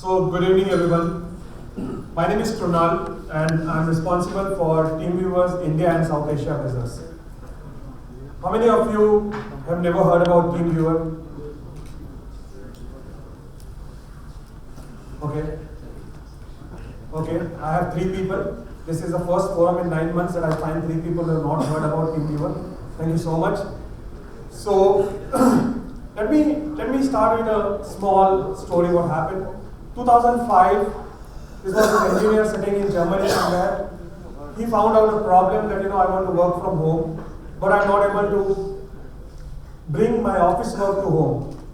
So good evening everyone. My name is Krunal and I'm responsible for TeamViewer's India and South Asia business. How many of you have never heard about TeamViewer? Okay, I have 3 people. This is the first forum in 9 months that I find 3 people who have not heard about TeamViewer. Thank you so much. So let me start with a small story what happened. 2005, this was an engineer sitting in Germany somewhere. He found out a problem that I want to work from home, but I'm not able to bring my office work to home.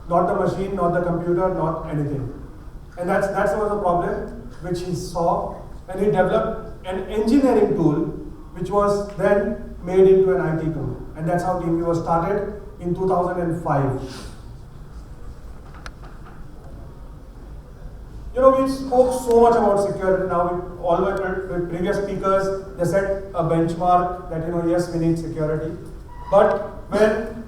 Not the machine, not the computer, not anything. And that's was a problem which he saw, and he developed an engineering tool which was then made into an IT tool. And that's how TeamViewer started in 2005. We spoke so much about security now. All my previous speakers, they set a benchmark that yes, we need security. But when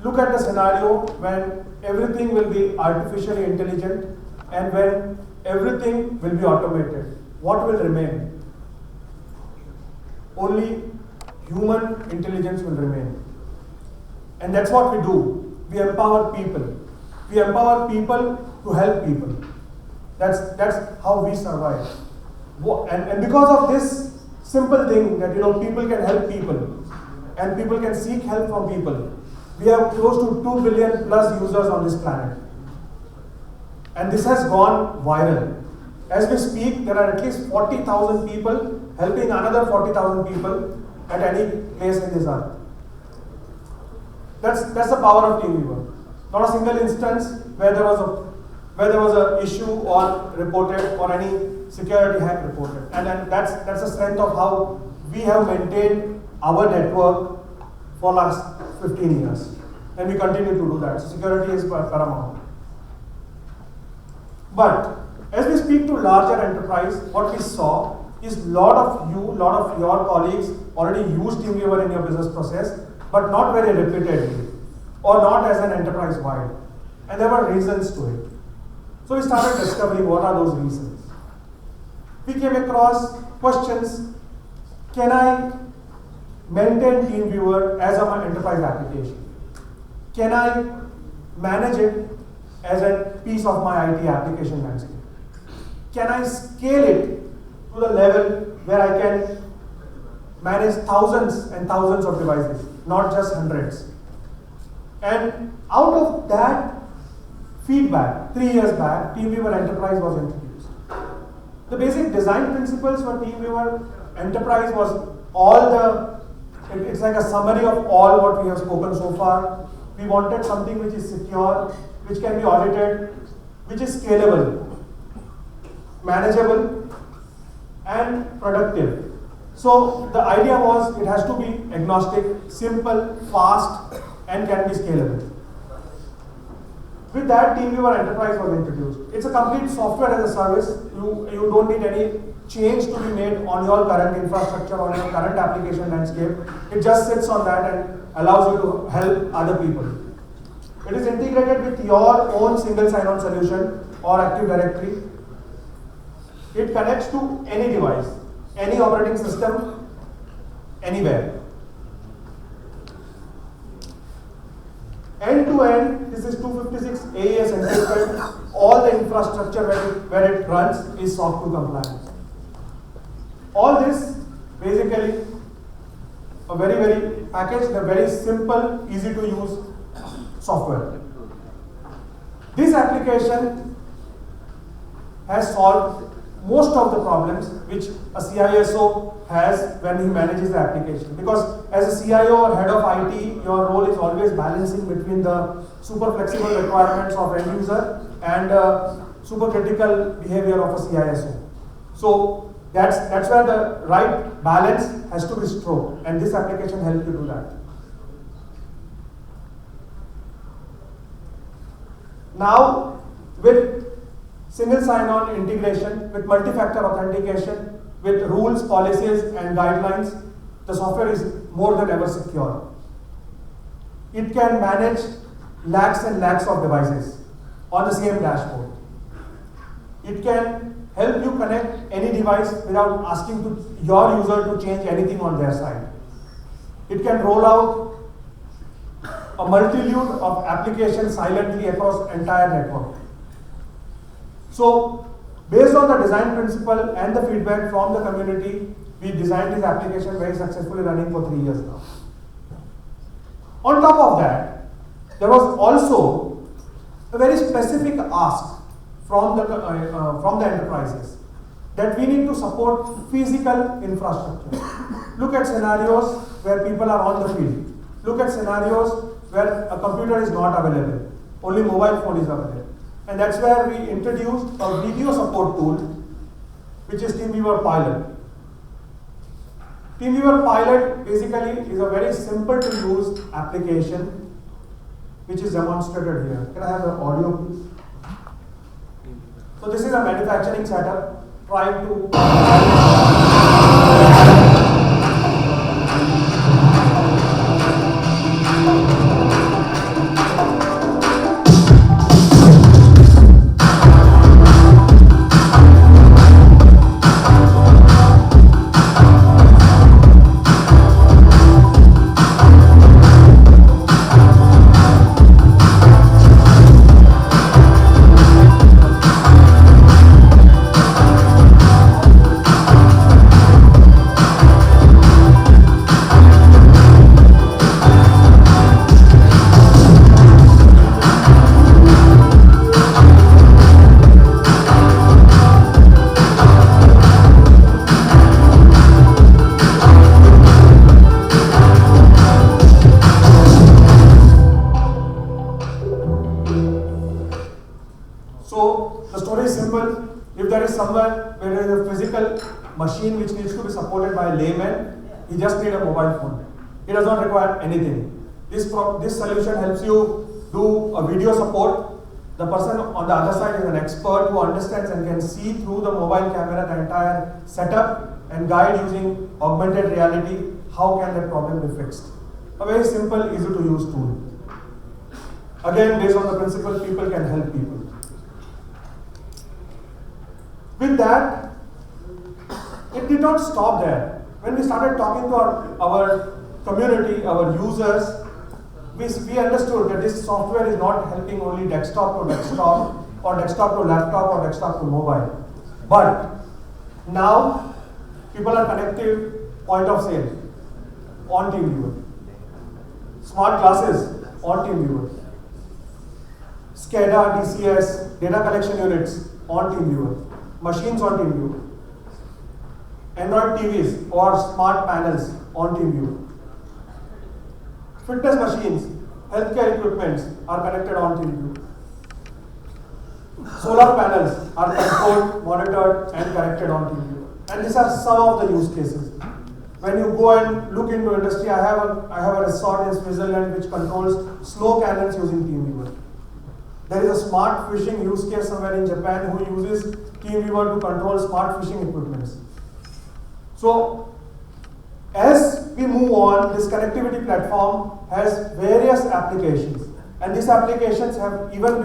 look at the scenario when everything will be artificially intelligent and when everything will be automated, what will remain? Only human intelligence will remain. And that's what we do. We empower people. We empower people to help people. That's how we survive. And because of this simple thing that people can help people and people can seek help from people, we have close to 2 billion plus users on this planet. And this has gone viral. As we speak, there are at least 40,000 people helping another 40,000 people at any place in this earth. That's the power of TeamViewer. Not a single instance where there was an issue or reported or any security hack reported. And that's the strength of how we have maintained our network for last 15 years. And we continue to do that. So security is paramount. But as we speak to larger enterprise, what we saw is lot of your colleagues already use TeamViewer in your business process, but not very repeatedly or not as an enterprise wide. And there were reasons to it. So we started discovering what are those reasons. We came across questions: can I maintain TeamViewer as an enterprise application? Can I manage it as a piece of my IT application landscape? Can I scale it to the level where I can manage thousands and thousands of devices, not just hundreds? And out of that feedback, 3 years back, TeamViewer Enterprise was introduced. The basic design principles for TeamViewer Enterprise was it's like a summary of all what we have spoken so far. We wanted something which is secure, which can be audited, which is scalable, manageable, and productive. So the idea was it has to be agnostic, simple, fast, and can be scalable. With that, TeamViewer Enterprise was introduced. It's a complete software as a service. You don't need any change to be made on your current infrastructure, on your current application landscape. It just sits on that and allows you to help other people. It is integrated with your own single sign-on solution or Active Directory. It connects to any device, any operating system, anywhere. End to end, this is 256 AES encrypted. All the infrastructure where it runs is SOC 2 compliant. All this basically a very packaged, a very simple, easy to use software. This application has solved most of the problems which a CISO has when he manages the application. Because as a CIO or head of IT, your role is always balancing between the super flexible requirements of end user and super critical behavior of a CISO. So that's where the right balance has to be struck, and this application helps you do that. Now, with single sign-on integration, with multi-factor authentication, with rules, policies, and guidelines, the software is more than ever secure. It can manage lakhs and lakhs of devices on the same dashboard. It can help you connect any device without asking your user to change anything on their side. It can roll out a multitude of applications silently across entire network. So, based on the design principle and the feedback from the community, we designed this application very successfully, running for 3 years now. On top of that, there was also a very specific ask from the enterprises that we need to support physical infrastructure. Look at scenarios where people are on the field. Look at scenarios where a computer is not available, only mobile phone is available. And that's where we introduced a video support tool, which is TeamViewer Pilot. TeamViewer Pilot basically is a very simple to use application, which is demonstrated here. Can I have the audio, please? So this is a manufacturing setup trying to machine which needs to be supported by a layman, he just needs a mobile phone. He does not require anything. This solution helps you do a video support. The person on the other side is an expert who understands and can see through the mobile camera the entire setup and guide using augmented reality how can that problem be fixed. A very simple, easy to use tool. Again, based on the principle, people can help people. With that, it did not stop there. When we started talking to our community, our users, we understood that this software is not helping only desktop to desktop, or desktop to laptop, or desktop to mobile. But now, people are connected point of sale on TeamViewer. Smart glasses on TeamViewer. SCADA, DCS, data collection units on TeamViewer. Machines on TeamViewer. Android TVs or smart panels on TeamViewer. Fitness machines, healthcare equipments are connected on TeamViewer. Solar panels are controlled, monitored, and connected on TeamViewer. And these are some of the use cases. When you go and look into industry, I have a resort in Switzerland which controls snow cannons using TeamViewer. There is a smart fishing use case somewhere in Japan who uses TeamViewer to control smart fishing equipments. So, as we move on, this connectivity platform has various applications, and these applications have come even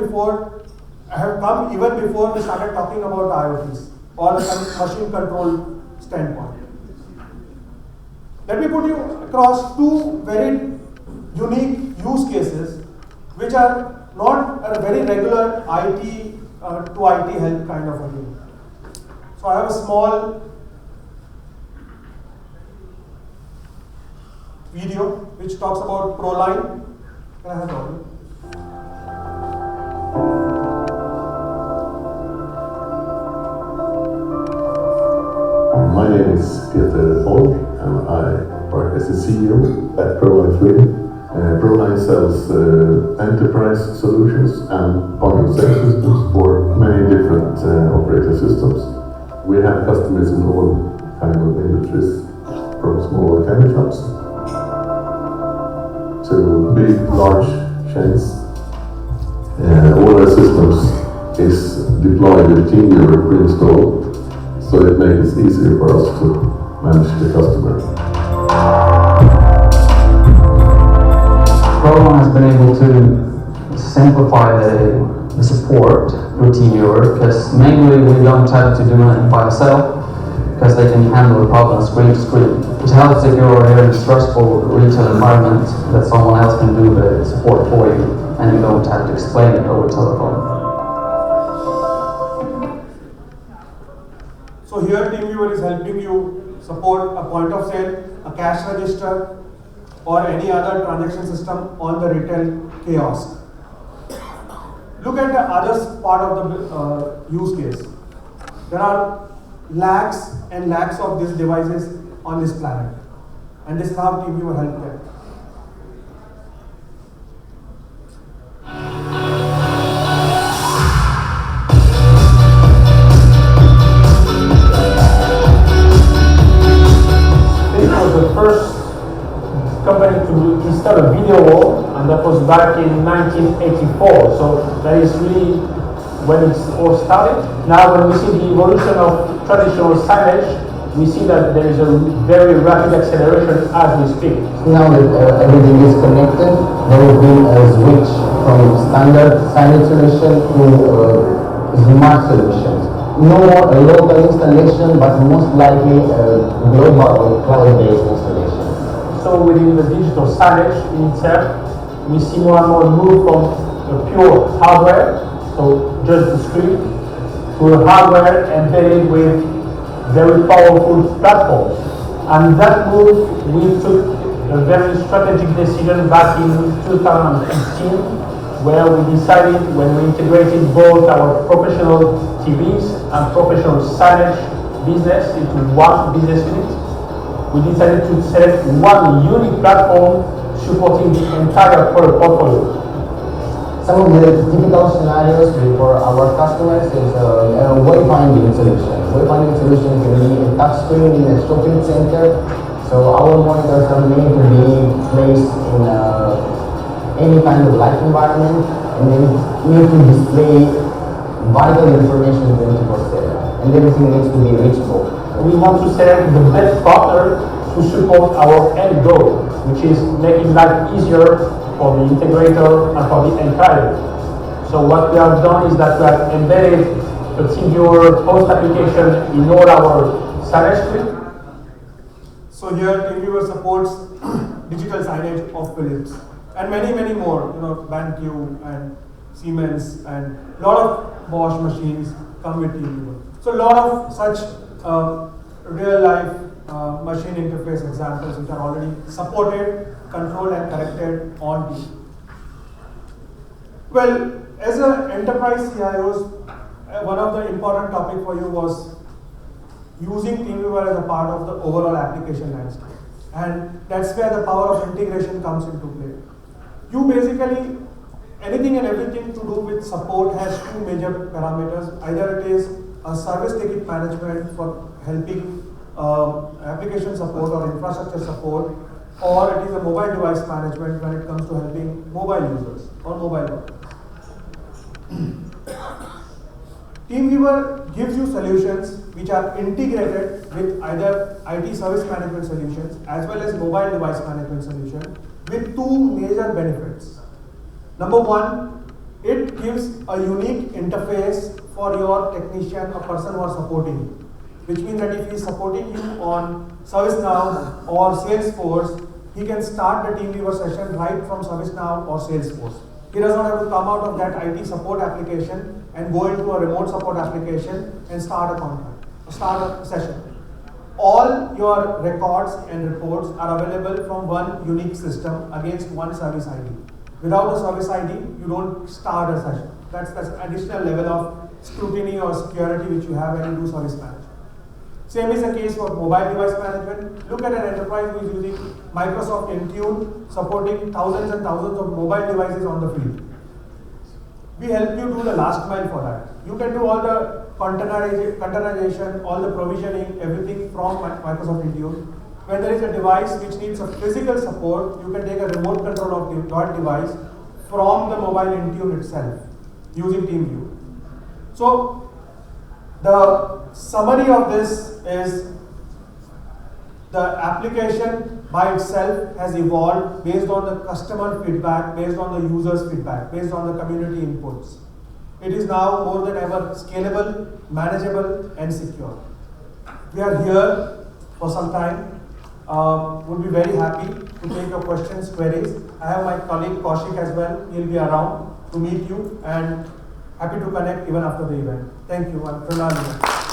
before we started talking about IoTs or the machine control standpoint. Let me put you across two very unique use cases, which are not a very regular IT to IT help kind of a thing. So I have a small video which talks about ProLine. Can I have audio? My name is Peter Holm, and I work as a CEO at ProLine Sweden. ProLine sells enterprise solutions and point-of-sale systems for many different operating systems. We have customers in all kinds of industries, from small candy shops to big, large chains. All our systems is deployed with TeamViewer pre-installed, so it makes it easier for us to manage the customer. ProLine has been able to simplify the support through TeamViewer, because mainly we don't have to do it by ourselves, because they can handle the problem screen to screen. It helps if you're in a stressful retail environment that someone else can do the support for you, and you don't have to explain it over telephone. So here TeamViewer is helping you support a point of sale, a cash register, or any other transaction system on the retail kiosk. Look at the other part of the use case. There are lakhs and lakhs of these devices on this planet, and this is how TeamViewer helps them. This was the first company to install a video wall, and that was back in 1984. So that is really when it all started. Now when we see the evolution of traditional signage, we see that there is a very rapid acceleration as we speak. Now that everything is connected, there will be a switch from standard signage solution to smart solutions. No more a local installation, but most likely a global cloud-based installation. So within the digital signage in itself, we see more and more move from a pure hardware, so just the screen, to a hardware embedded with very powerful platforms. And that move, we took a very strategic decision back in 2015, where we decided, when we integrated both our professional TVs and professional signage business into one business unit, we decided to select one unique platform supporting the entire product portfolio. Some of the typical scenarios for our customers is a wayfinding solution. Wayfinding solution can be a touch screen in a shopping center. So our monitors are made to be placed in any kind of light environment, and they need to display vital information 24/7, and everything needs to be reachable. We want to select the best partner to support our end goal, which is making life easier for the integrator and for the end client. So what we have done is that we have embedded the TeamViewer post application in all our signage suite. So here TeamViewer supports digital signage of Philips and many more, BenQ and Siemens, and a lot of Bosch machines come with TeamViewer. So a lot of such real life machine interface examples which are already supported, controlled and corrected on Team. Well, as an enterprise CIOs, one of the important topic for you was using TeamViewer as a part of the overall application landscape. And that's where the power of integration comes into play. You basically, anything and everything to do with support has two major parameters. Either it is a service ticket management for helping application support or infrastructure support, or it is a mobile device management when it comes to helping mobile users or mobile workers. TeamViewer gives you solutions which are integrated with either IT service management solutions as well as mobile device management solution with two major benefits. Number one, it gives a unique interface for your technician or person who are supporting you. Which means that if he is supporting you on ServiceNow or Salesforce, he can start the TeamViewer session right from ServiceNow or Salesforce. He does not have to come out of that IT support application and go into a remote support application and start a contract, or start a session. All your records and reports are available from one unique system against one service ID. Without a service ID, you don't start a session. That's additional level of scrutiny or security which you have when you do service management. Same is the case for mobile device management. Look at an enterprise who is using Microsoft Intune, supporting thousands and thousands of mobile devices on the field. We help you do the last mile for that. You can do all the containerization, all the provisioning, everything from Microsoft Intune. When there is a device which needs a physical support, you can take a remote control of that device from the mobile Intune itself using TeamViewer. So the summary of this is the application by itself has evolved based on the customer feedback, based on the user's feedback, based on the community inputs. It is now more than ever scalable, manageable, and secure. We are here for some time. Would be very happy to take your questions, queries. I have my colleague Kaushik as well. He'll be around to meet you and happy to connect even after the event. Thank you. I'm Krunal.